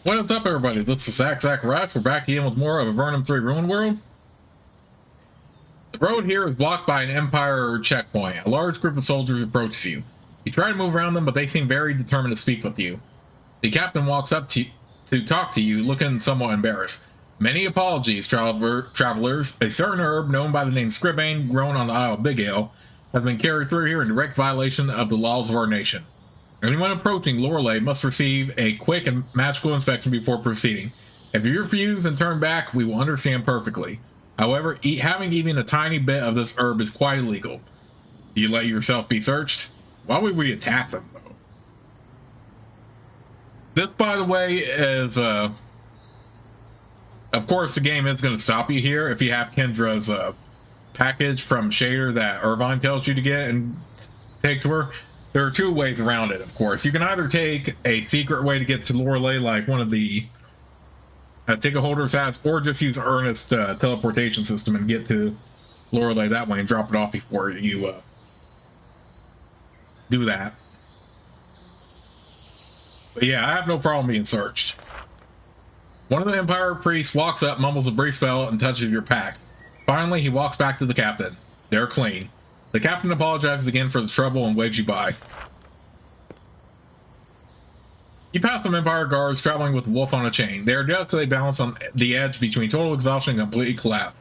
What is up, everybody? This is Zach Rice. We're back again with more of Avernum 3 Ruin World. The road here is blocked by an Empire checkpoint. A large group of soldiers approaches you. You try to move around them, but they seem very determined to speak with you. The captain walks up to talk to you, looking somewhat embarrassed. Many apologies, travelers. A certain herb known by the name Scribane, grown on the Isle of Big Ale, has been carried through here in direct violation of the laws of our nation. Anyone approaching Lorelei must receive a quick and magical inspection before proceeding. If you refuse and turn back, we will understand perfectly. However, having even a tiny bit of this herb is quite illegal. Do you let yourself be searched? Why would we attack them, though? This, by the way, is, of course, the game is going to stop you here if you have Kendra's package from Shader that Irvine tells you to get and take to her. There are two ways around it, of course. You can either take a secret way to get to Lorelei, like one of the ticket holders has, or just use Ernest's teleportation system and get to Lorelei that way and drop it off before you do that. But yeah, I have no problem being searched. One of the Empire priests walks up, mumbles a brief spell, and touches your pack. Finally, he walks back to the captain. They're clean. The captain apologizes again for the trouble and waves you by. You pass some Empire guards traveling with the wolf on a chain. They are delicately balanced on the edge between total exhaustion and complete collapse.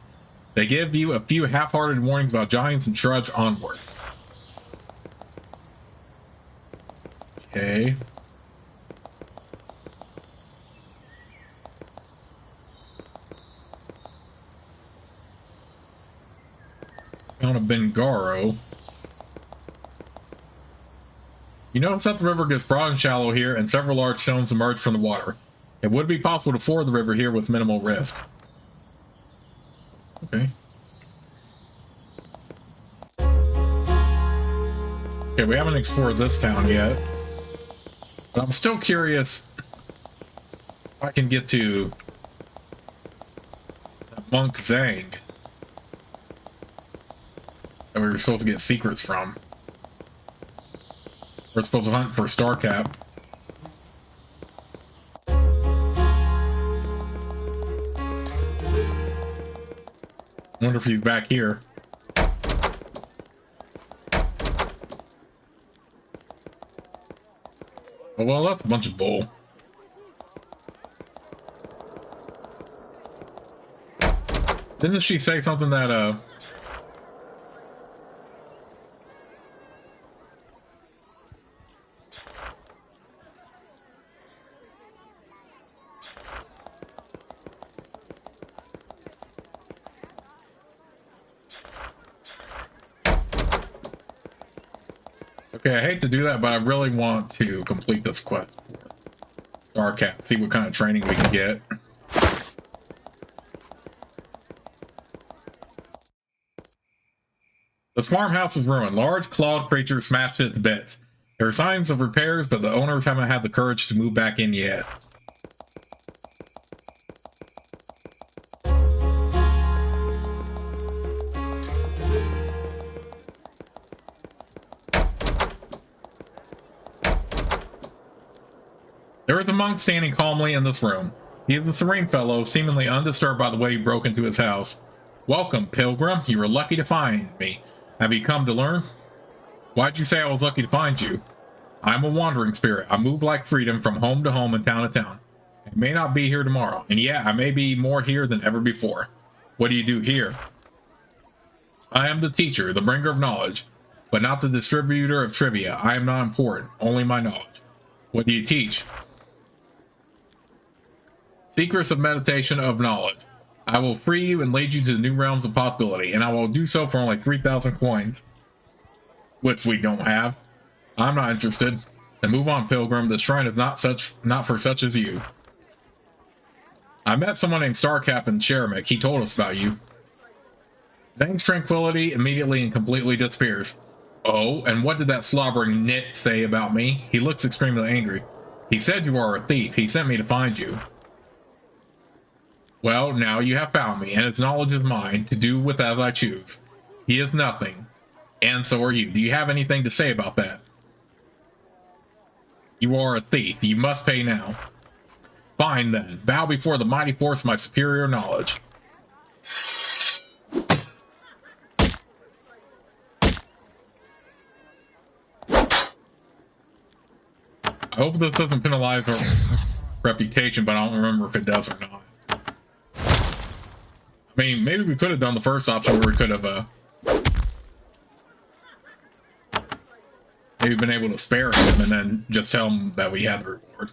They give you a few half-hearted warnings about giants and trudge onward. Okay. Count of Bengaro. You notice that the river gets broad and shallow here, and several large stones emerge from the water. It would be possible to ford the river here with minimal risk. Okay. Okay, we haven't explored this town yet. But I'm still curious if I can get to Monk Zang that we were supposed to get secrets from. We're supposed to hunt for Starcap. Wonder if he's back here. Oh, well, that's a bunch of bull. Didn't she say something that, Okay, I hate to do that, but I really want to complete this quest for Starcap, see what kind of training we can get. This farmhouse is ruined. Large clawed creatures smashed it to bits. There are signs of repairs, but the owners haven't had the courage to move back in yet. There is a monk standing calmly in this room. He is a serene fellow, seemingly undisturbed by the way you broke into his house. Welcome, pilgrim. You were lucky to find me. Have you come to learn? Why'd you say I was lucky to find you? I'm a wandering spirit. I move like freedom from home to home and town to town. I may not be here tomorrow, and yeah, I may be more here than ever before. What do you do here? I am the teacher, the bringer of knowledge, but not the distributor of trivia. I am not important, only my knowledge. What do you teach? Secrets of meditation of knowledge. I will free you and lead you to the new realms of possibility, and I will do so for only 3,000 coins. Which we don't have. I'm not interested. Then move on, pilgrim. The shrine is not for such as you. I met someone named Starcap in Cheramic. He told us about you. Zang's tranquility immediately and completely disappears. Oh, and what did that slobbering nit say about me? He looks extremely angry. He said you are a thief. He sent me to find you. Well, now you have found me, and its knowledge is mine, to do with as I choose. He is nothing, and so are you. Do you have anything to say about that? You are a thief. You must pay now. Fine then. Bow before the mighty force of my superior knowledge. I hope this doesn't penalize our reputation, but I don't remember if it does or not. I mean, maybe we could have done the first option where we could have maybe been able to spare him and then just tell him that we had the reward.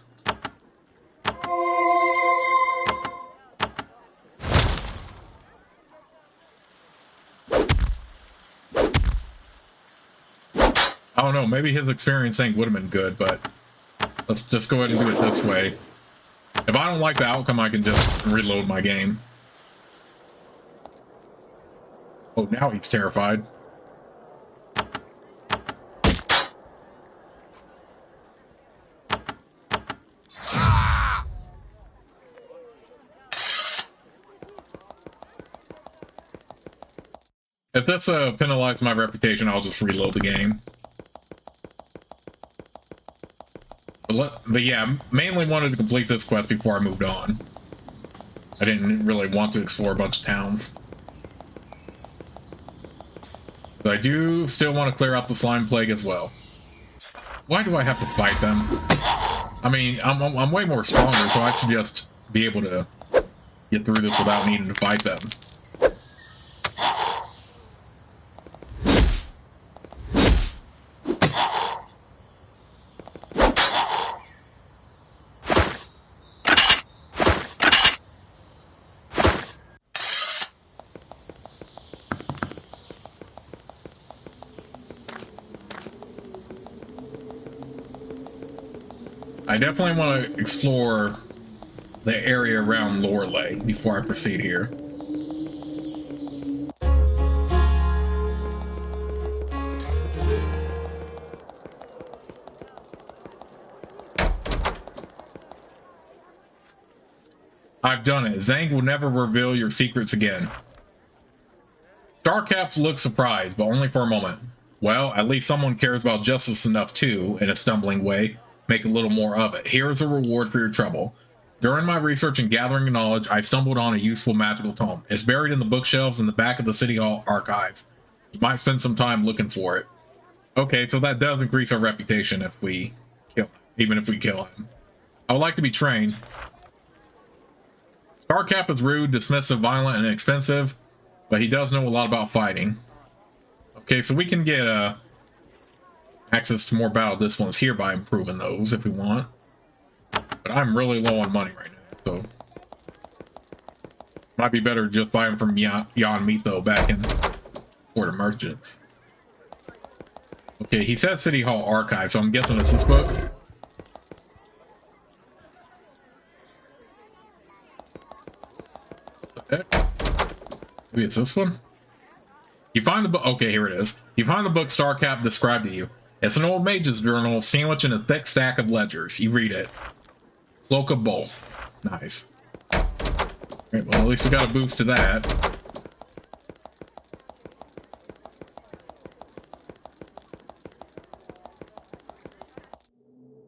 I don't know, maybe his experience thing would have been good, but let's just go ahead and do it this way. If I don't like the outcome, I can just reload my game. Oh, now he's terrified. If that's penalized my reputation, I'll just reload the game. But yeah, mainly wanted to complete this quest before I moved on. I didn't really want to explore a bunch of towns. But I do still want to clear out the slime plague as well. Why do I have to fight them? I mean, I'm way more stronger, so I should just be able to get through this without needing to fight them. I definitely want to explore the area around Loreley before I proceed here. I've done it. Zhang will never reveal your secrets again. Starcap looks surprised, but only for a moment. Well, at least someone cares about justice enough to, in a stumbling way, make a little more of it. Here is a reward for your trouble. During my research and gathering knowledge, I stumbled on a useful magical tome. It's buried in the bookshelves in the back of the City Hall archives. You might spend some time looking for it. Okay, so that does increase our reputation if we kill him, even if we kill him. I would like to be trained. Starcap is rude, dismissive, violent, and expensive, but he does know a lot about fighting. Okay, so we can get access to more battle disciplines here by improving those if we want. But I'm really low on money right now, so might be better just buy them from Jan Mitho back in Port of Merchants. Okay, he said City Hall Archive, so I'm guessing it's this book. What the heck? Maybe it's this one? You find the book. Okay, here it is. You find the book Starcap described to you. It's an old mage's journal sandwiched in a thick stack of ledgers. You read it. Cloak of both. Nice. Alright, well, at least we got a boost to that.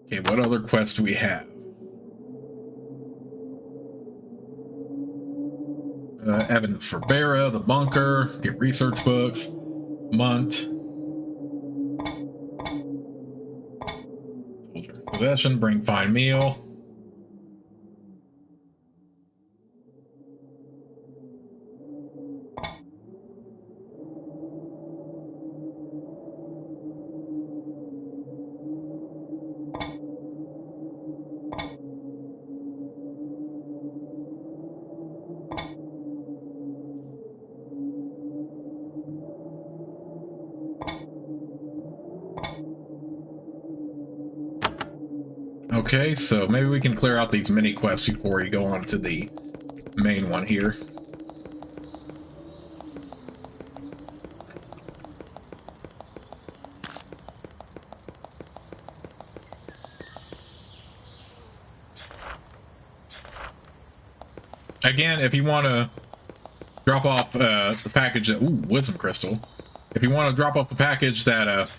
Okay, what other quests do we have? Evidence for Vera, the bunker, get research books, Munt. Soldier's possession, bring fine meal. Okay, so maybe we can clear out these mini quests before we go on to the main one here. Again, if you want to drop off the package that... Ooh, wisdom crystal. If you want to drop off the package that...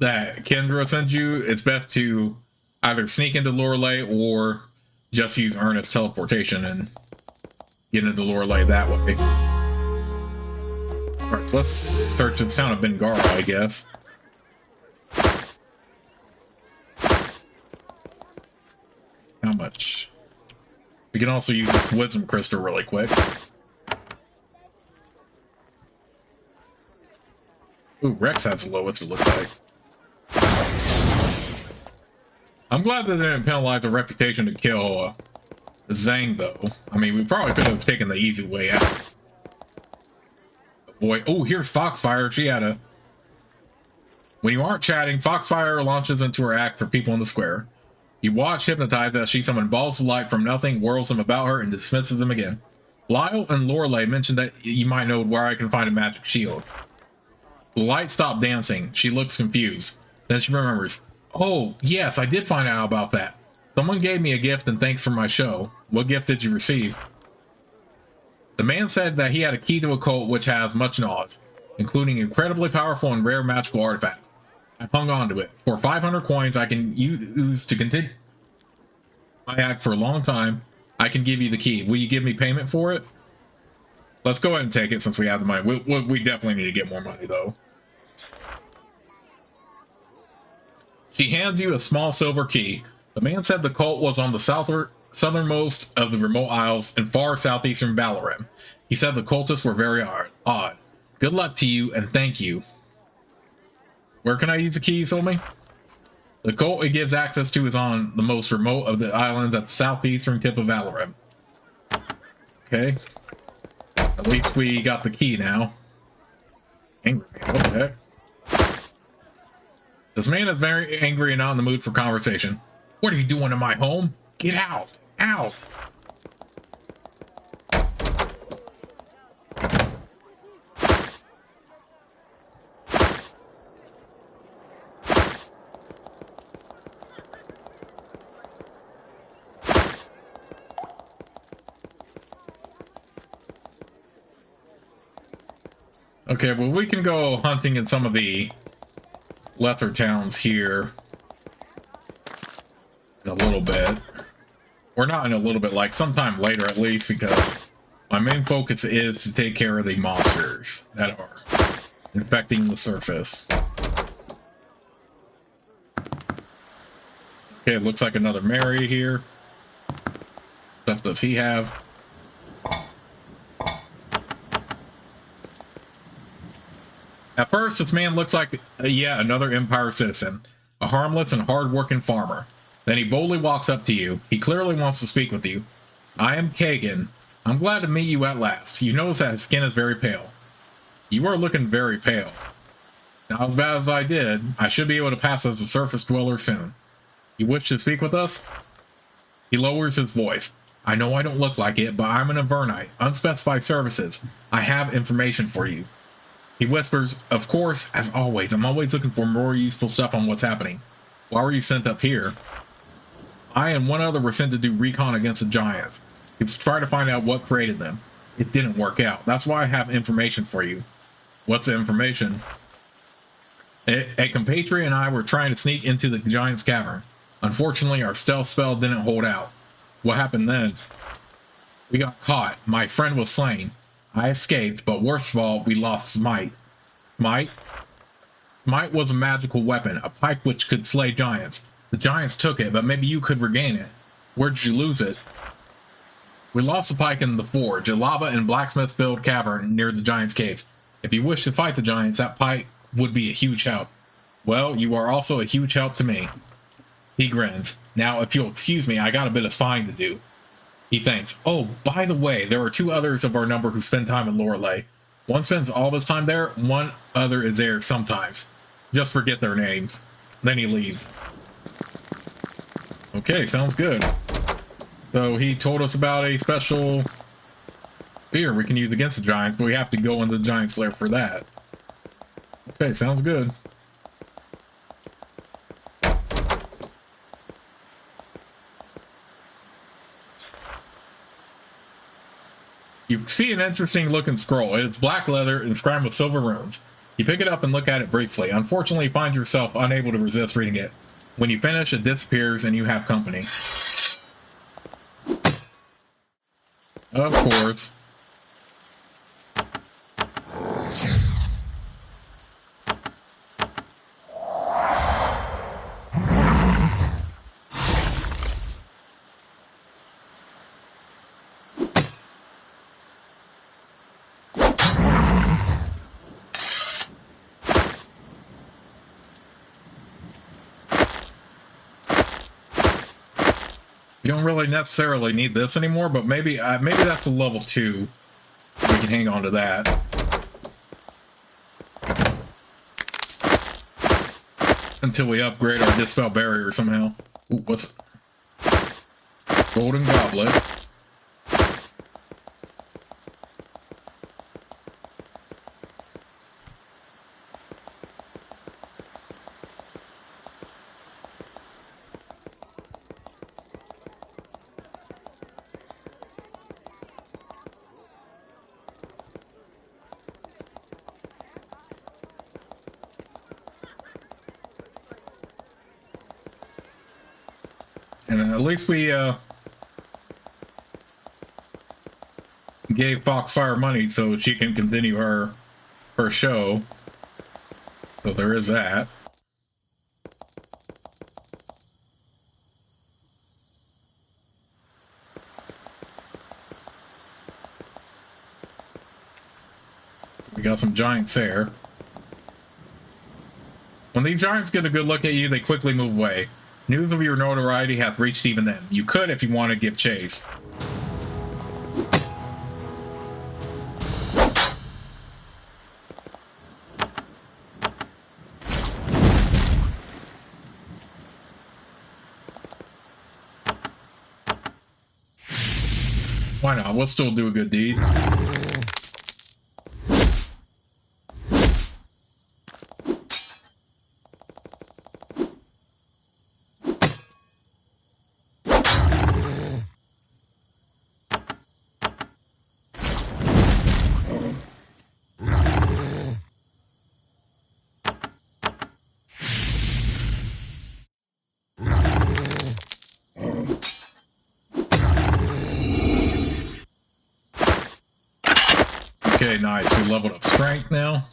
that Kendra sent you, it's best to either sneak into Lorelei or just use Ernest's teleportation and get into Lorelei that way. Alright, let's search the town of Bengara, I guess. How much? We can also use this wisdom crystal really quick. Ooh, Rex has the lowest, it looks like. I'm glad that they didn't penalize a reputation to kill Zhang, though. I mean, we probably could have taken the easy way out. Boy, oh, here's Foxfire. She had a... When you aren't chatting, Foxfire launches into her act for people in the square. You watch hypnotized as she summons balls of light from nothing, whirls them about her, and dismisses them again. Lyle and Lorelei mentioned that you might know where I can find a magic shield. The light stopped dancing. She looks confused. Then she remembers. Oh, yes, I did find out about that. Someone gave me a gift and thanks for my show. What gift did you receive? The man said that he had a key to a cult which has much knowledge, including incredibly powerful and rare magical artifacts. I hung on to it. For 500 coins I can use to continue my act for a long time, I can give you the key. Will you give me payment for it? Let's go ahead and take it since we have the money. We definitely need to get more money, though. She hands you a small silver key. The man said the cult was on the southernmost of the remote isles in far southeastern Avernum. He said the cultists were very odd. Good luck to you and thank you. Where can I use the key, you told me? The cult it gives access to is on the most remote of the islands at the southeastern tip of Avernum. Okay. At least we got the key now. Angry man, what the heck? This man is very angry and not in the mood for conversation. What are you doing in my home? Get out! Out! Okay, well, we can go hunting in some of the lesser towns here in a little bit. Or not in a little bit, like sometime later at least, because my main focus is to take care of the monsters that are infecting the surface. Okay, it looks like another Mary here. Stuff does he have? At first, this man looks like yet another Empire citizen, a harmless and hard-working farmer. Then he boldly walks up to you. He clearly wants to speak with you. I am Kagan. I'm glad to meet you at last. You notice that his skin is very pale. You are looking very pale. Not as bad as I did. I should be able to pass as a surface dweller soon. You wish to speak with us? He lowers his voice. I know I don't look like it, but I'm an Avernite. Unspecified services. I have information for you. He whispers, of course, as always, I'm always looking for more useful stuff on what's happening. Why were you sent up here? I and one other were sent to do recon against the giants. He was trying to find out what created them. It didn't work out. That's why I have information for you. What's the information? A compatriot and I were trying to sneak into the giant's cavern. Unfortunately, our stealth spell didn't hold out. What happened then? We got caught. My friend was slain. I escaped, but worst of all, we lost Smite. Smite? Smite was a magical weapon, a pike which could slay giants. The giants took it, but maybe you could regain it. Where did you lose it? We lost the pike in the forge, a lava and blacksmith-filled cavern near the giants' caves. If you wish to fight the giants, that pike would be a huge help. Well, you are also a huge help to me. He grins. Now, if you'll excuse me, I got a bit of spying to do. He thinks, oh, by the way, there are two others of our number who spend time in Lorelei. One spends all of his time there, one other is there sometimes. Just forget their names. Then he leaves. Okay, sounds good. So he told us about a special spear we can use against the giants, but we have to go into the giant's lair for that. Okay, sounds good. You see an interesting looking scroll. It's black leather and inscribed with silver runes. You pick it up and look at it briefly. Unfortunately, you find yourself unable to resist reading it. When you finish, it disappears and you have company. Of course. You don't really necessarily need this anymore, but maybe that's a level 2. We can hang on to that. Until we upgrade our Dispel Barrier somehow. Ooh, what's... Golden Goblet. And at least we gave Foxfire money so she can continue her show. So there is that. We got some giants there. When these giants get a good look at you, they quickly move away. News of your notoriety hath reached even them. You could, if you want to, give chase. Why not? We'll still do a good deed. Okay, nice. We leveled up strength now.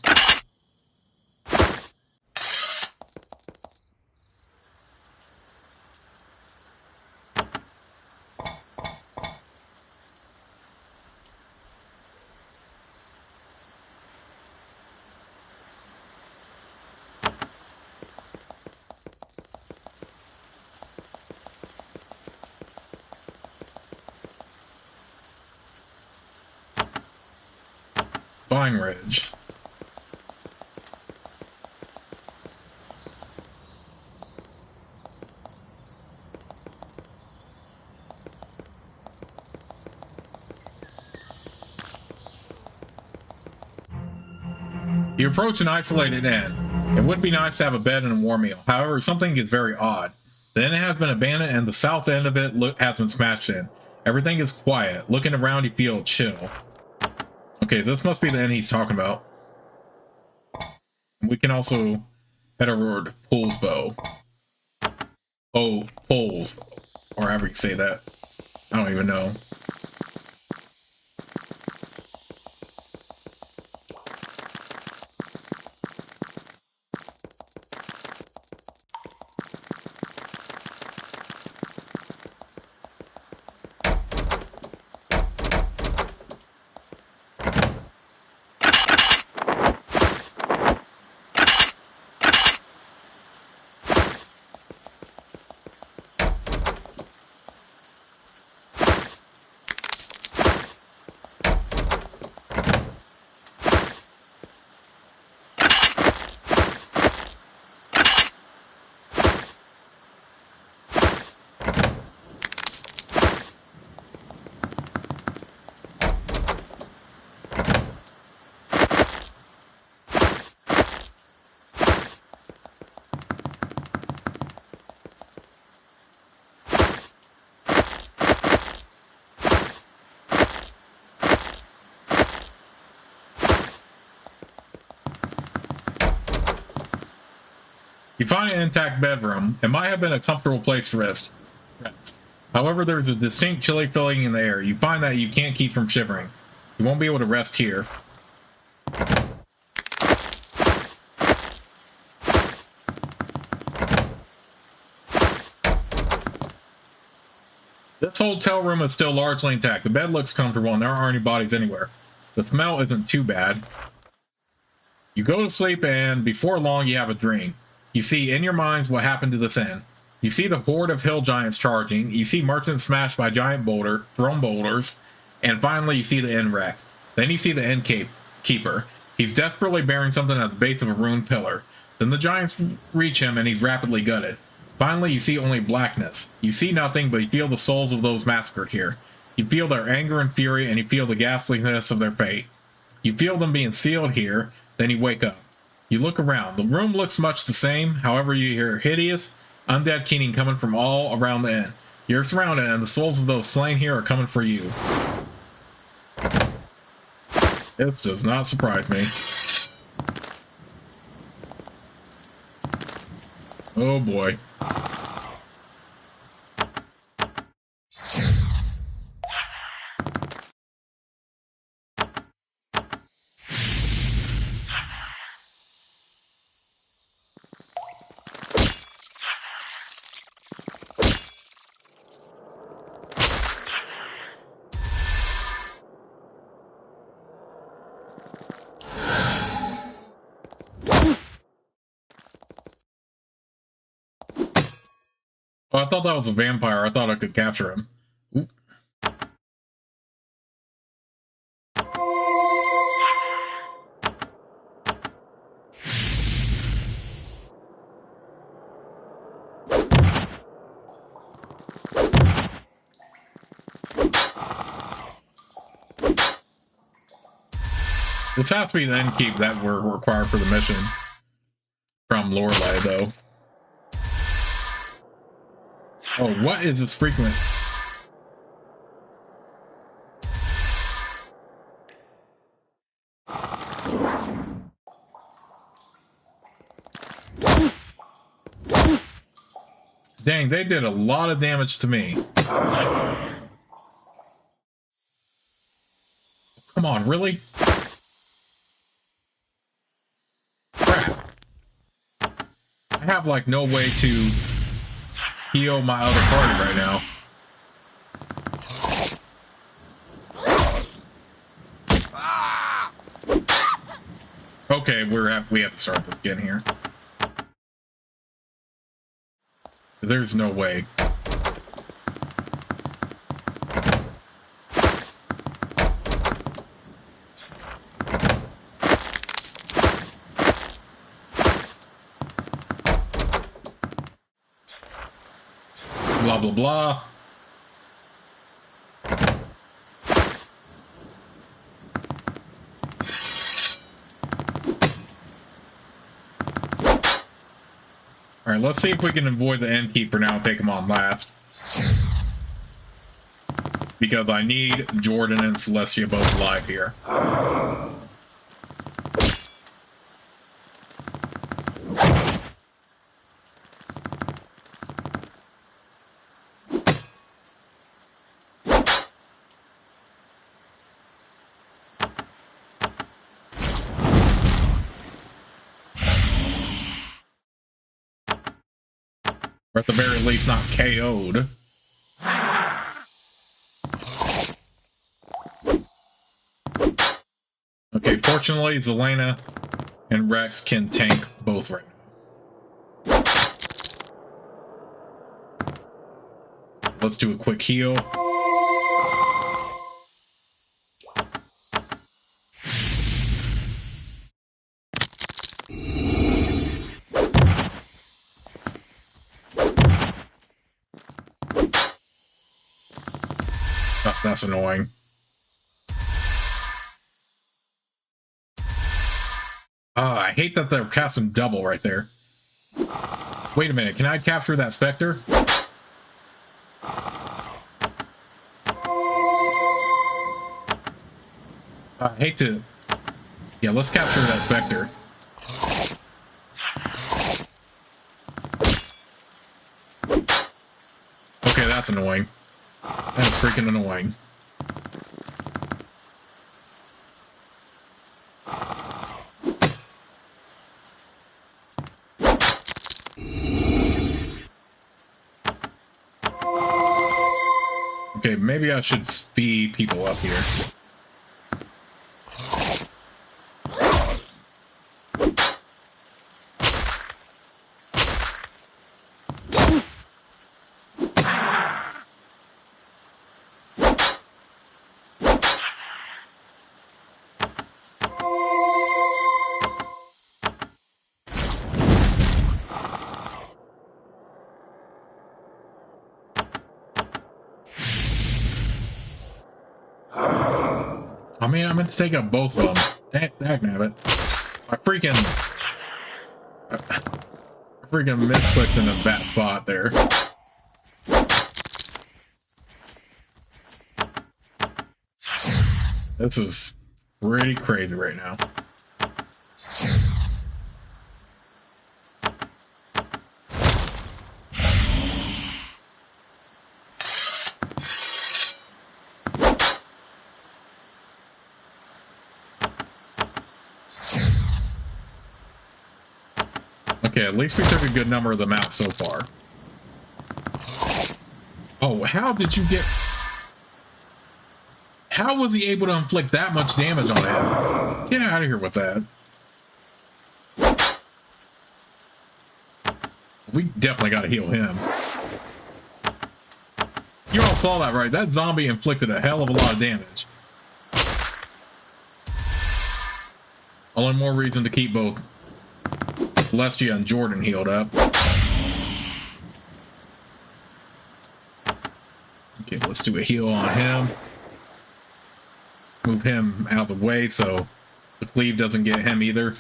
Vine Ridge. You approach an isolated inn. It would be nice to have a bed and a warm meal. However, something gets very odd. The inn has been abandoned and the south end of it has been smashed in. Everything is quiet. Looking around, you feel chill. Okay, this must be the inn he's talking about. We can also head over to Poolsbow. Oh, Poles. Or however you say that. I don't even know. You find an intact bedroom. It might have been a comfortable place to rest. However, there's a distinct chilly feeling in the air. You find that you can't keep from shivering. You won't be able to rest here. This hotel room is still largely intact. The bed looks comfortable and there aren't any bodies anywhere. The smell isn't too bad. You go to sleep and before long you have a dream. You see in your minds what happened to this inn. You see the horde of hill giants charging. You see merchants smashed by giant thrown boulders. And finally you see the inn wrecked. Then you see the inn keeper. He's desperately bearing something at the base of a ruined pillar. Then the giants reach him and he's rapidly gutted. Finally, you see only blackness. You see nothing, but you feel the souls of those massacred here. You feel their anger and fury, and you feel the ghastliness of their fate. You feel them being sealed here, then you wake up. You look around. The room looks much the same, however you hear hideous, undead keening coming from all around the inn. You're surrounded, and the souls of those slain here are coming for you. This does not surprise me. Oh boy. Oh, I thought that was a vampire. I thought I could capture him. Oop. This has to be the innkeep that we're required for the mission. From Lorelei, though. Oh, what is this frequent? Dang, they did a lot of damage to me. Come on, really? Crap. I have like no way to heal my other party right now. Okay, we have to start again here. There's no way. Blah, blah, blah. All right, let's see if we can avoid the innkeeper now and take him on last. Because I need Jordan and Celestia both alive here. Or at the very least not KO'd. Okay, fortunately Zelena and Rex can tank both right now. Let's do a quick heal. Oh, that's annoying. I hate that they're casting double right there. Wait a minute, can I capture that Spectre? I hate to... Yeah, let's capture that Spectre. that's annoying. That's freaking annoying. Okay, maybe I should speed people up here. I mean, I meant to take up both of them. Dagnabbit. I freaking misclicked in a bad spot there. This is pretty crazy right now. Okay, at least we took a good number of them out so far. Oh, how did you get... How was he able to inflict that much damage on him? Get out of here with that. We definitely got to heal him. You all saw that, right? That zombie inflicted a hell of a lot of damage. Only more reason to keep both Lestia and Jordan healed up. Okay, let's do a heal on him. Move him out of the way so the cleave doesn't get him either.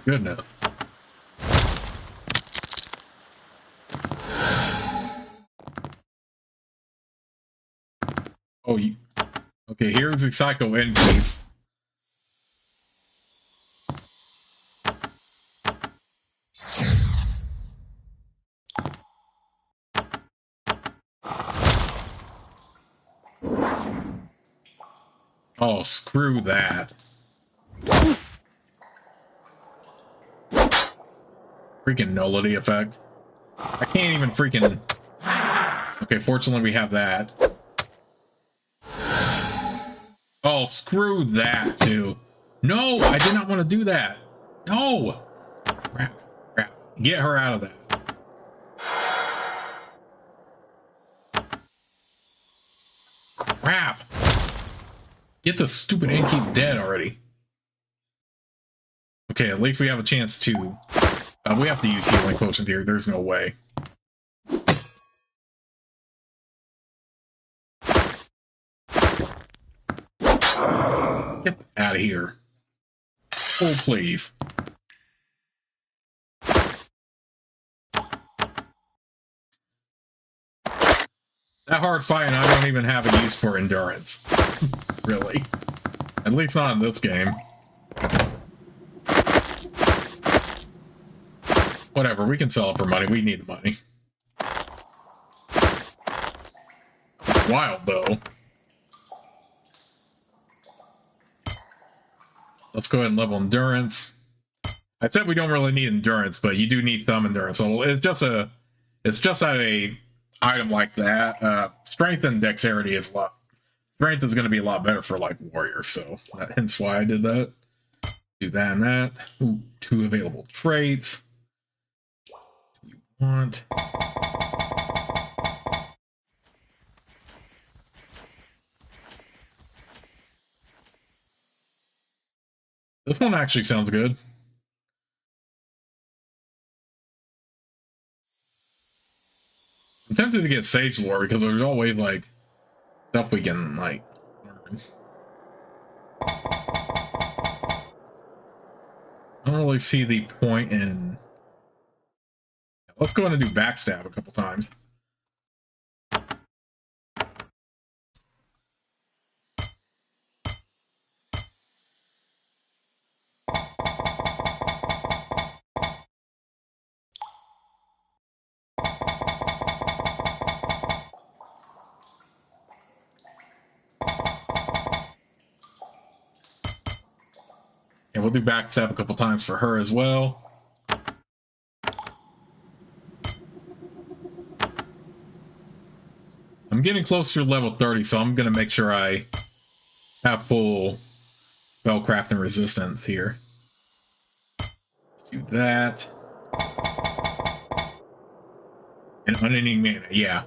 Goodness. Oh, you... Okay, here's the Psycho Endgame. Oh, screw that. Freaking nullity effect. I can't even freaking... Okay, fortunately we have that. Oh, screw that, too. No, I did not want to do that. No! Crap. Crap. Get her out of that. Crap. Get the stupid innkeep dead already. Okay, at least we have a chance to... we have to use healing potions here. There's no way. Get out of here. Oh, please. That hard fight, and I don't even have a use for endurance. Really. At least not in this game. Whatever, we can sell it for money. We need the money. Wild, though. Let's go ahead and level endurance. I said we don't really need endurance, but you do need some endurance. So it's just a item like that. Strength and dexterity is a lot. Strength is going to be a lot better for like warriors, so hence why I did that. Do that and that. Ooh, 2 available traits. Do you want? This one actually sounds good. I'm tempted to get Sage Lore because there's always like stuff we can like learn. I don't really see the point in... Let's go ahead and do backstab a couple times. we'll do backstab a couple times for her as well. I'm getting closer to level 30, so I'm going to make sure I have full spellcraft and resistance here. Let's do that. And unending mana, yeah,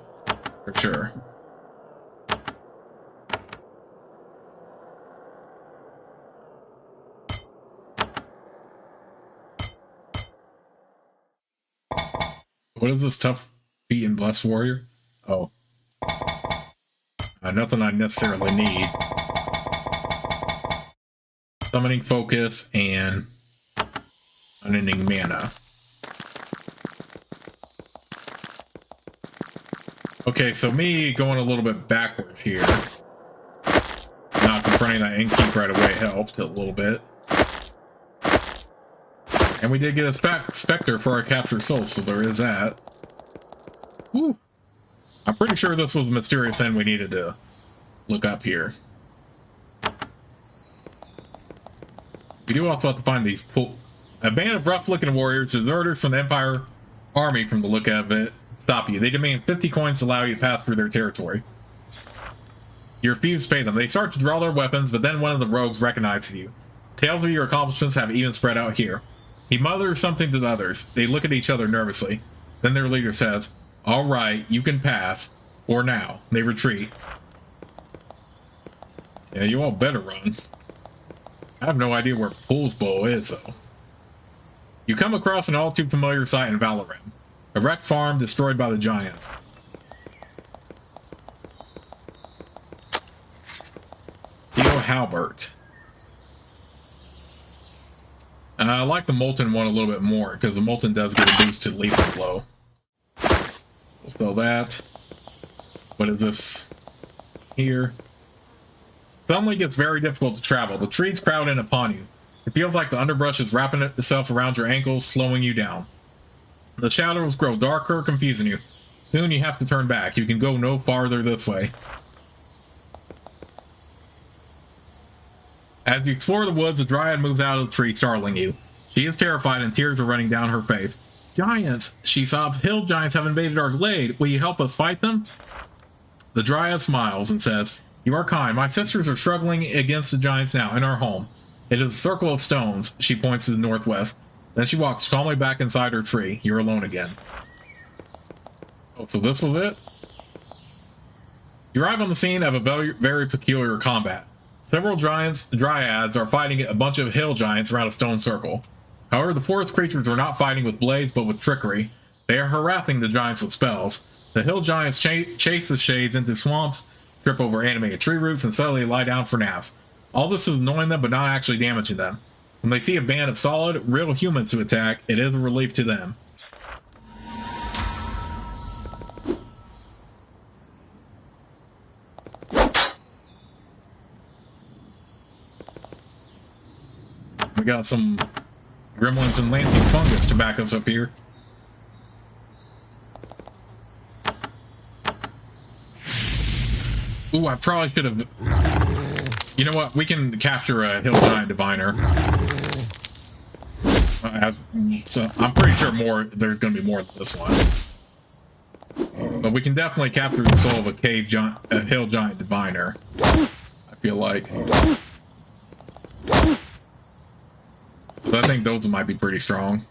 for sure. What is this tough feat and blessed warrior? Oh. Nothing I necessarily need. Summoning focus and unending mana. Okay, so me going a little bit backwards here. Not confronting that innkeep right away helped a little bit. And we did get a specter for our captured soul, so there is that. Woo. I'm pretty sure this was the mysterious end we needed to look up here. We do also have to find these a band of rough-looking warriors, deserters from the Empire army from the look of it, stop you. They demand 50 coins to allow you to pass through their territory. You refuse to pay them. They start to draw their weapons, but then one of the rogues recognizes you. Tales of your accomplishments have even spread out here. He mutters something to the others. They look at each other nervously. Then their leader says, "All right, you can pass. For now." They retreat. Yeah, you all better run. I have no idea where Pool's Bow is, though. You come across an all too familiar sight in Avernum. A wrecked farm destroyed by the giants. Theo Halbert. I like the Molten one a little bit more, because the Molten does get a boost to lethal blow. We'll sell that. What is this? Here. Suddenly it gets very difficult to travel. The trees crowd in upon you. It feels like the underbrush is wrapping itself around your ankles, slowing you down. The shadows grow darker, confusing you. Soon you have to turn back. You can go no farther this way. As you explore the woods, a dryad moves out of the tree, startling you. She is terrified and tears are running down her face. "Giants," she sobs. "Hill giants have invaded our glade. Will you help us fight them?" The dryad smiles and says, "You are kind. My sisters are struggling against the giants now, in our home. It is a circle of stones." She points to the northwest. Then she walks calmly back inside her tree. You're alone again. Oh, so this was it? You arrive on the scene of a very peculiar combat. Several dryads are fighting a bunch of hill giants around a stone circle. However, the forest creatures are not fighting with blades, but with trickery. They are harassing the giants with spells. The hill giants chase the shades into swamps, trip over animated tree roots, and suddenly lie down for naps. All this is annoying them, but not actually damaging them. When they see a band of solid, real humans to attack, it is a relief to them. We got some gremlins and lancing fungus to back us up here. Ooh, I probably should have... You know what? We can capture a hill giant diviner. So I'm pretty sure there's going to be more than this one. But we can definitely capture the soul of a hill giant diviner. I feel like. So I think those might be pretty strong.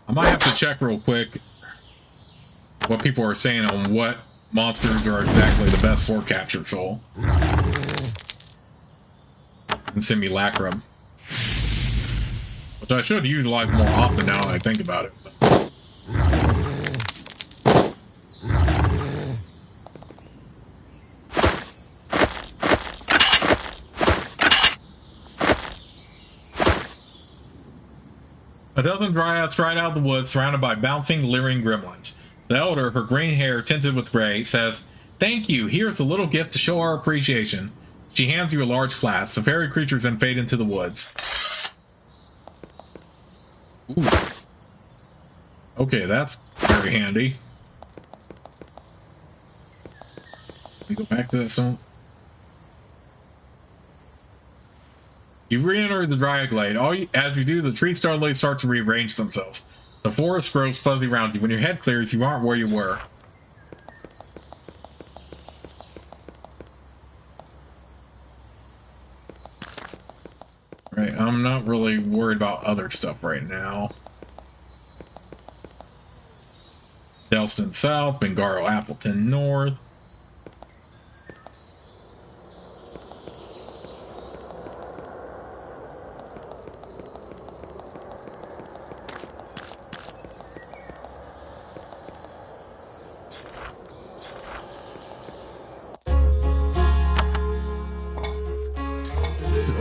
I might have to check real quick what people are saying on what monsters are exactly the best for captured soul. And simulacrum. Which I should utilize more often now that I think about it. A dozen dryads stride out of the woods, surrounded by bouncing, leering gremlins. The elder, her green hair tinted with gray, says, "Thank you. Here's a little gift to show our appreciation." She hands you a large flask. The fairy creatures then fade into the woods. Ooh. Okay, that's very handy. Let me go back to that zone. You re-enter the dry glade. As you do, the trees suddenly start to rearrange themselves. The forest grows fuzzy around you. When your head clears, you aren't where you were. Right, I'm not really worried about other stuff right now. Delston South, Bengaro Appleton North.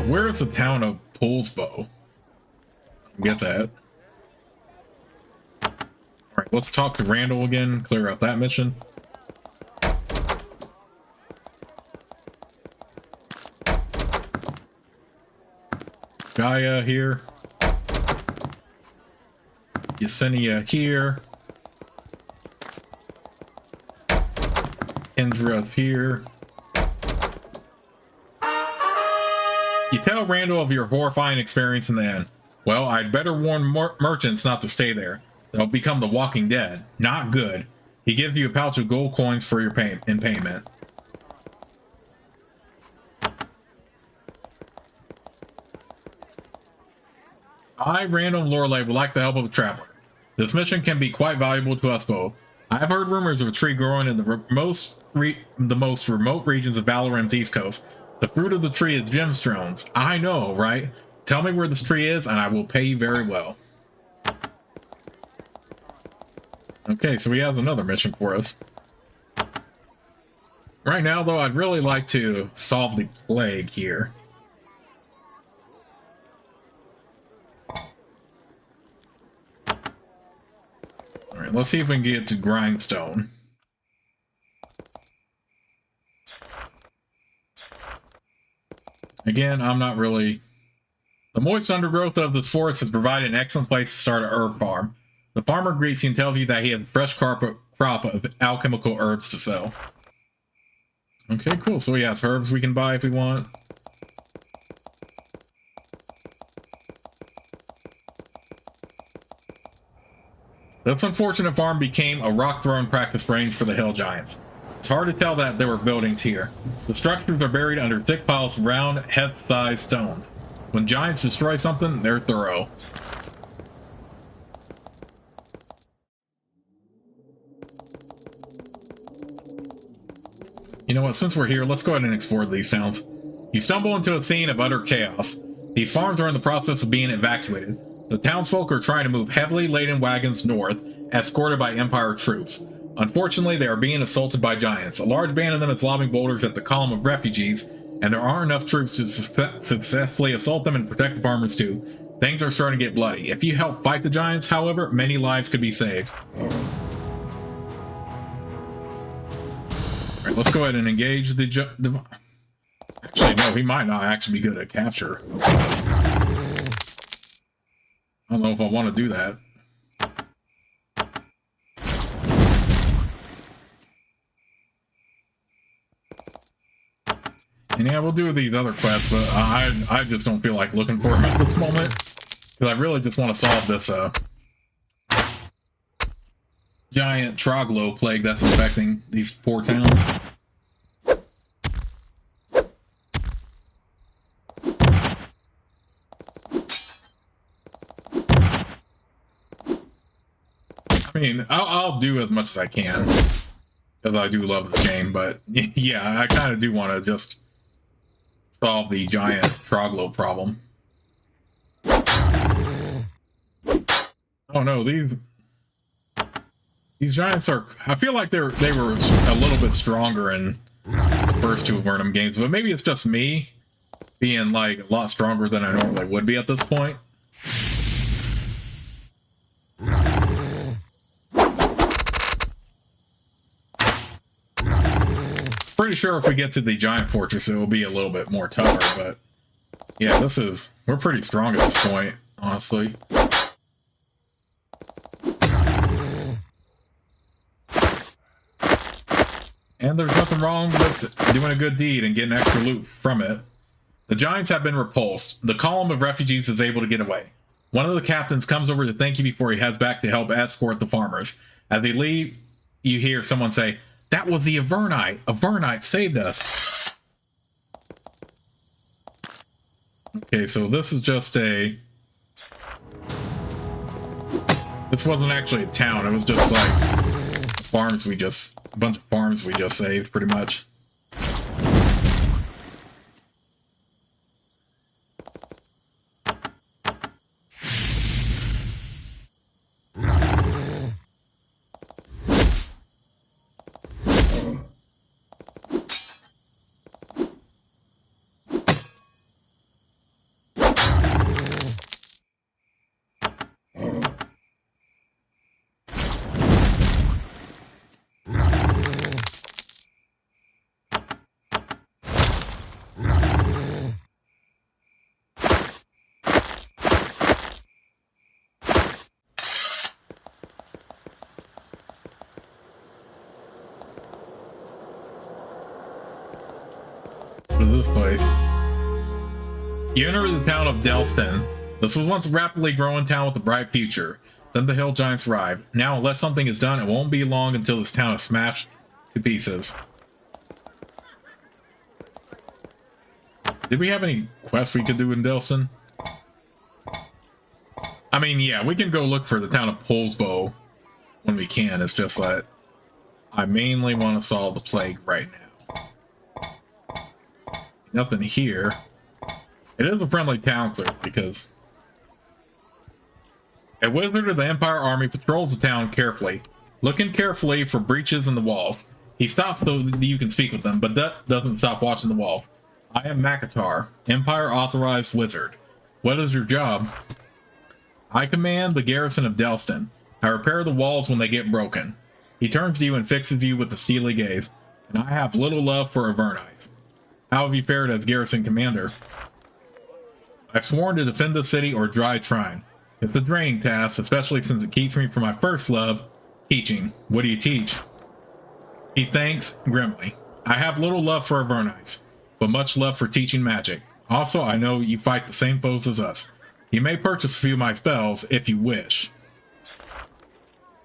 Where's the town of Poolsbo? Get that. Alright, let's talk to Randall again, clear out that mission. Gaia here. Yesenia here. Kendra here. You tell Randall of your horrifying experience in the end. Well, I'd better warn merchants not to stay there. They'll become the Walking Dead. Not good. He gives you a pouch of gold coins for your payment. I, Randall Lorelei, would like the help of a traveler. This mission can be quite valuable to us both. I've heard rumors of a tree growing in the most remote regions of Valorant's east coast. The fruit of the tree is gemstones. I know, right? Tell me where this tree is, and I will pay you very well. Okay, so he has another mission for us. Right now, though, I'd really like to solve the plague here. Alright, let's see if we can get to Grindstone. Again, I'm not really... The moist undergrowth of this forest has provided an excellent place to start an herb farm. The farmer greets you and tells you that he has a fresh crop of alchemical herbs to sell. Okay, cool. So he has herbs we can buy if we want. This unfortunate farm became a rock-throwing practice range for the hill giants. It's hard to tell that there were buildings here. The structures are buried under thick piles of round, head-sized stones. When giants destroy something, they're thorough. You know what, since we're here, let's go ahead and explore these towns. You stumble into a scene of utter chaos. These farms are in the process of being evacuated. The townsfolk are trying to move heavily laden wagons north, escorted by Empire troops. Unfortunately, they are being assaulted by giants. A large band of them is lobbing boulders at the column of refugees, and there aren't enough troops to successfully assault them and protect the farmers too. Things are starting to get bloody. If you help fight the giants, however, many lives could be saved. Alright, let's go ahead and engage the Actually, no, he might not actually be good at capture. I don't know if I want to do that. And yeah, we'll do these other quests, but I just don't feel like looking for them at this moment. Because I really just want to solve this giant troglo plague that's infecting these poor towns. I mean, I'll do as much as I can, because I do love this game, but yeah, I kind of do want to just solve the giant troglo problem. Oh no, these giants are... I feel like they were a little bit stronger in the first two Avernum games, but maybe it's just me being like a lot stronger than I normally would be at this point. Pretty sure if we get to the giant fortress, it will be a little bit more tougher, but yeah, we're pretty strong at this point, honestly. And there's nothing wrong with doing a good deed and getting extra loot from it. The giants have been repulsed. The column of refugees is able to get away. One of the captains comes over to thank you before he heads back to help escort the farmers. As they leave, you hear someone say, "That was the Avernite. Avernite saved us." Okay, so this is just a... This wasn't actually a town. It was just like farms we just... a bunch of farms we just saved, pretty much. What is this place? You enter the town of Delston. This was once a rapidly growing town with a bright future. Then the hill giants arrive. Now, unless something is done, it won't be long until this town is smashed to pieces. Did we have any quests we could do in Delston? I mean, yeah, we can go look for the town of Polsbo when we can. It's just that I mainly want to solve the plague right now. Nothing here. It is a friendly town, clearly, because a wizard of the Empire Army patrols the town carefully, looking carefully for breaches in the walls. He stops so that you can speak with them, but that doesn't stop watching the walls. I am Makatar, Empire Authorized Wizard. What is your job? I command the garrison of Delston. I repair the walls when they get broken. He turns to you and fixes you with a steely gaze, and I have little love for Avernites. How have you fared as garrison commander? I've sworn to defend the city or die trying. It's a draining task, especially since it keeps me from my first love, teaching. What do you teach? He thanks grimly. I have little love for Avernites, but much love for teaching magic. Also, I know you fight the same foes as us. You may purchase a few of my spells if you wish.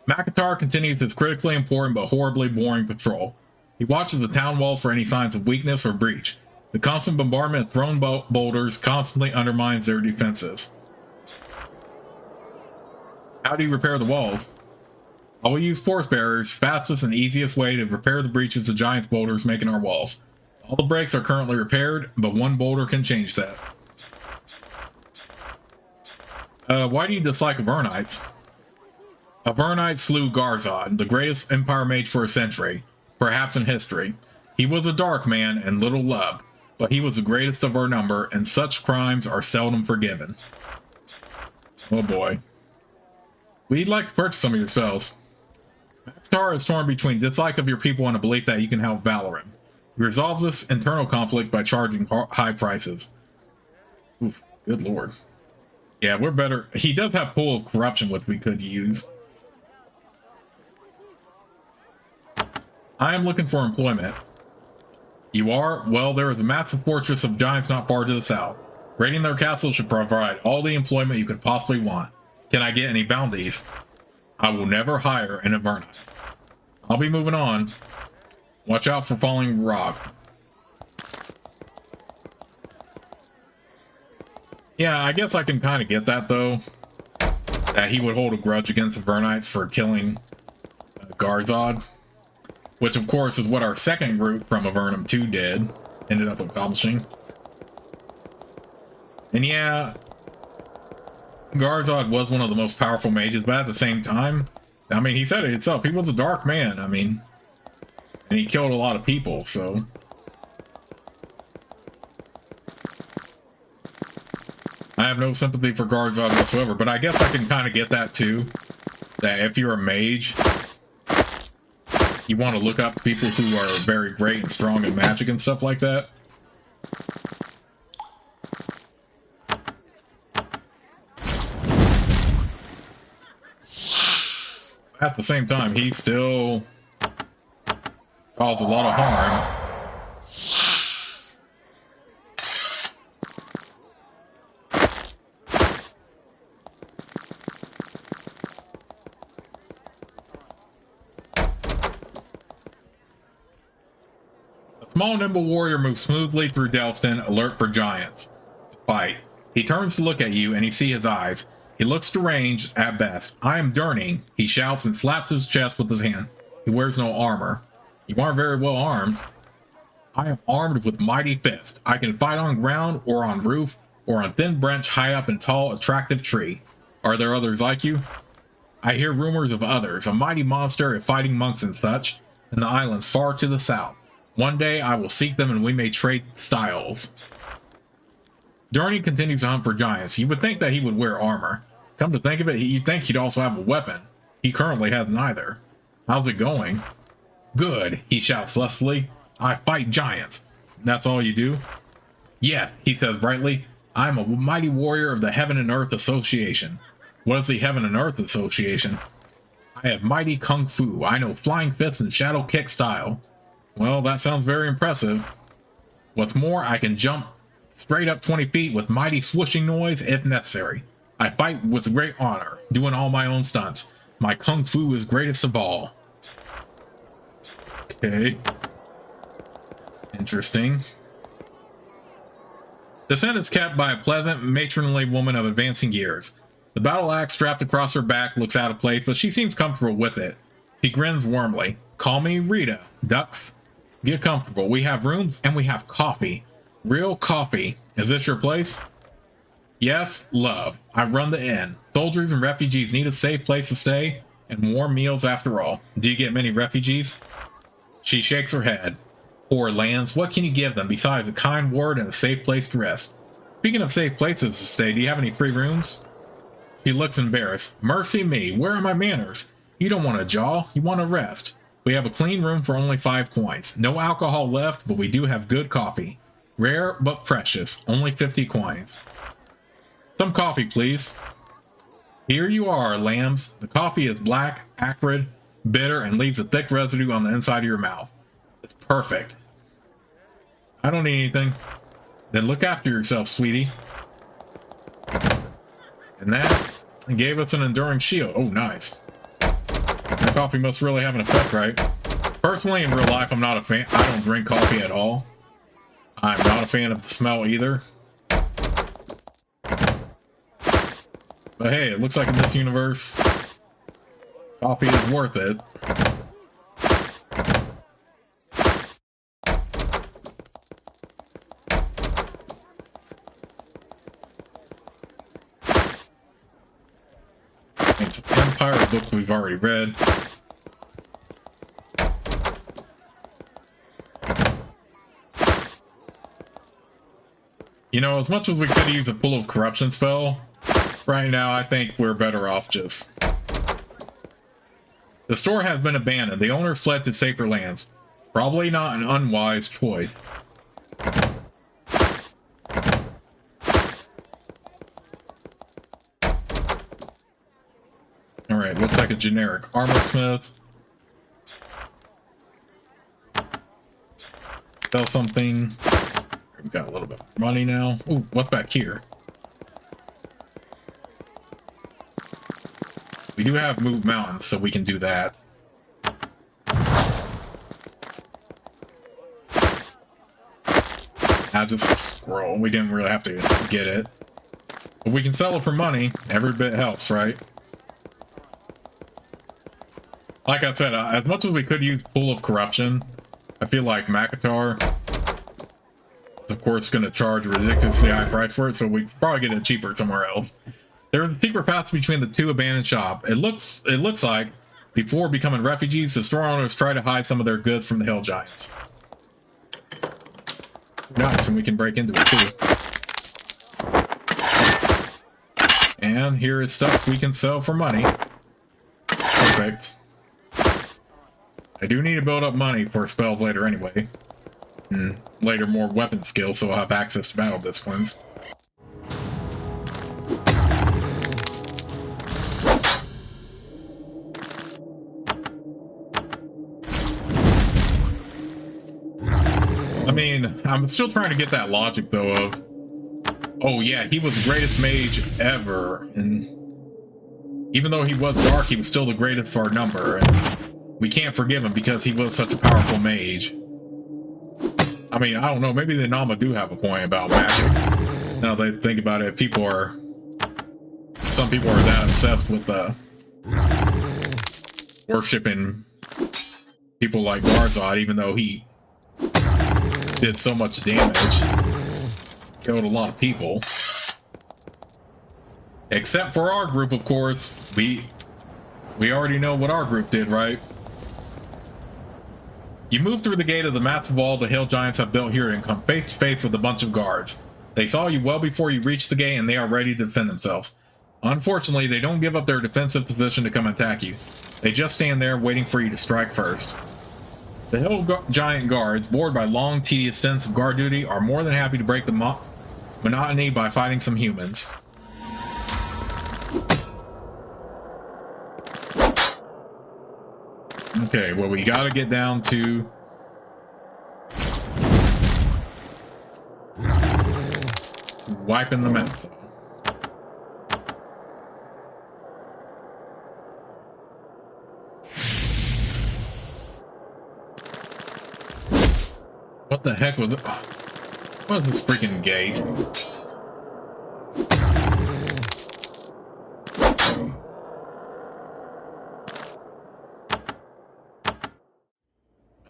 Makatar continues his critically important but horribly boring patrol. He watches the town walls for any signs of weakness or breach. The constant bombardment of thrown boulders constantly undermines their defenses. How do you repair the walls? I will use force barriers, fastest and easiest way to repair the breaches the giant's boulders make in our walls. All the breaks are currently repaired, but one boulder can change that. Why do you dislike Avernites? Avernites slew Garzad, the greatest Empire mage for a century, perhaps in history. He was a dark man and little loved, but he was the greatest of our number, and such crimes are seldom forgiven. Oh boy. We'd like to purchase some of your spells. Maxtar is torn between dislike of your people and a belief that you can help Avernum. He resolves this internal conflict by charging high prices. Oof, good lord. Yeah, we're better. He does have Pool of Corruption, which we could use. I am looking for employment. You are? Well, there is a massive fortress of giants not far to the south. Raiding their castle should provide all the employment you could possibly want. Can I get any bounties? I will never hire an Avernite. I'll be moving on. Watch out for falling rock. Yeah, I guess I can kind of get that, though. That he would hold a grudge against Avernites for killing Garzad. Which, of course, is what our second group from Avernum 2 did. Ended up accomplishing. And yeah, Garzad was one of the most powerful mages, but at the same time, I mean, he said it himself. He was a dark man, I mean. And he killed a lot of people, so... I have no sympathy for Garzad whatsoever, but I guess I can kind of get that too. That if you're a mage, you want to look up to people who are very great and strong in magic and stuff like that. At the same time, he still caused a lot of harm. small, nimble warrior moves smoothly through Delston, alert for giants. Fight. He turns to look at you, and you see his eyes. He looks deranged at best. I am Durning, he shouts and slaps his chest with his hand. He wears no armor. You aren't very well armed. I am armed with mighty fist. I can fight on ground, or on roof, or on thin branch high up in tall, attractive tree. Are there others like you? I hear rumors of others, a mighty monster of fighting monks and such, in the islands far to the south. One day I will seek them and we may trade styles. Durning continues to hunt for giants. You would think that he would wear armor. Come to think of it, you'd think he'd also have a weapon. He currently has neither. How's it going? Good, he shouts lustily. I fight giants. That's all you do? Yes, he says brightly. I am a mighty warrior of the Heaven and Earth Association. What is the Heaven and Earth Association? I have mighty kung fu. I know flying fists and shadow kick style. Well, that sounds very impressive. What's more, I can jump straight up 20 feet with mighty swooshing noise if necessary. I fight with great honor, doing all my own stunts. My kung fu is greatest of all. Okay. Interesting. The scent is kept by a pleasant, matronly woman of advancing years. The battle axe strapped across her back looks out of place, but she seems comfortable with it. She grins warmly. Call me Rita. Ducks, get comfortable. We have rooms and we have coffee. Real coffee. Is this your place? Yes, love. I run the inn. Soldiers and refugees need a safe place to stay and warm meals after all. Do you get many refugees? She shakes her head. Poor lands, what can you give them besides a kind word and a safe place to rest? Speaking of safe places to stay, do you have any free rooms? She looks embarrassed. Mercy me, where are my manners? You don't want a jaw, you want a rest. We have a clean room for only 5 coins. No alcohol left, but we do have good coffee. Rare but precious, only 50 coins. Some coffee, please. Here you are, lambs. The coffee is black, acrid, bitter, and leaves a thick residue on the inside of your mouth. It's perfect. I don't need anything. Then look after yourself, sweetie. And that gave us an enduring shield. Oh, nice. That coffee must really have an effect, right? Personally, in real life, I'm not a fan. I don't drink coffee at all. I'm not a fan of the smell either. But hey, it looks like in this universe, coffee is worth it. It's Empire, a book we've already read. You know, as much as we could use a Pool of Corruption spell, right now I think we're better off just... The store has been abandoned. The owners fled to safer lands. Probably not an unwise choice. Alright, looks like a generic armor smith. Sell something. We've got a little bit of money now. Ooh, what's back here? We do have move mountains, so we can do that. Now just a scroll. We didn't really have to get it. But we can sell it for money. Every bit helps, right? Like I said, as much as we could use Pool of Corruption, I feel like Makatar is of course going to charge a ridiculously high price for it, so we could probably get it cheaper somewhere else. There is a secret path between the 2 abandoned shops. It looks like before becoming refugees, the store owners try to hide some of their goods from the hill giants. Nice, and we can break into it too. And here is stuff we can sell for money. Perfect. I do need to build up money for spells later anyway. And later more weapon skills, so I'll have access to battle disciplines. I mean, I'm still trying to get that logic though of, oh yeah, he was the greatest mage ever, and even though he was dark, he was still the greatest for our number, and we can't forgive him because he was such a powerful mage. I mean, I don't know. Maybe the Nama do have a point about magic. Now they think about it, some people are that obsessed with worshiping people like Garzad, even though he did so much damage, killed a lot of people. Except for our group, of course. We already know what our group did, right? You move through the gate of the massive wall the hill giants have built here and come face to face with a bunch of guards. They saw you well before you reached the gate and they are ready to defend themselves. Unfortunately, they don't give up their defensive position to come attack you. They just stand there waiting for you to strike first. The hill giant guards, bored by long, tedious stints of guard duty, are more than happy to break the monotony by fighting some humans. Okay, well, we gotta get down to wiping them out. What the heck was it? What is this freaking gate?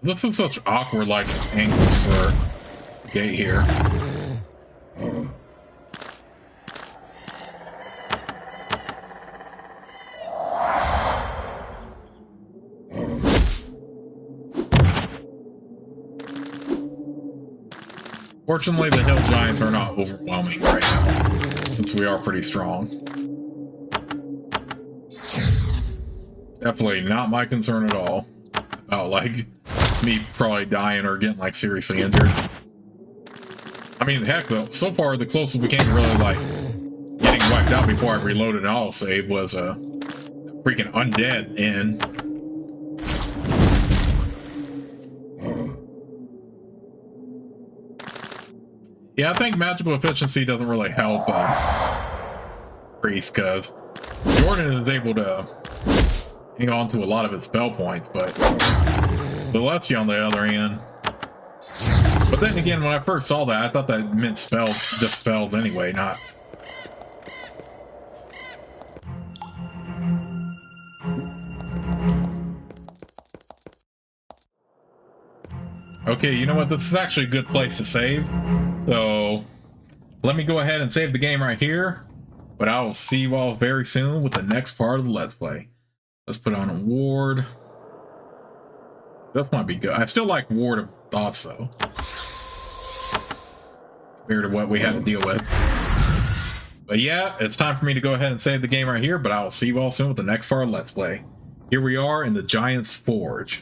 This is such awkward, like, angles for a gate here. Fortunately, the hill giants are not overwhelming right now, since we are pretty strong. Definitely not my concern at all about, like, me probably dying or getting, like, seriously injured. I mean, heck, though, so far the closest we came to really, like, getting wiped out before I reloaded an autosave was a freaking undead in. Yeah, I think magical efficiency doesn't really help Priest, because Jordan is able to hang on to a lot of his spell points, but Celestia on the other hand. But then again, when I first saw that, I thought that meant just spells anyway, not... Okay, you know what? This is actually a good place to save. So, let me go ahead and save the game right here. But I will see you all very soon with the next part of the Let's Play. Let's put on a ward. This might be good. I still like Ward of Thoughts, though, compared to what we had to deal with. But yeah, it's time for me to go ahead and save the game right here. But I will see you all soon with the next part of Let's Play. Here we are in the Giant's Forge.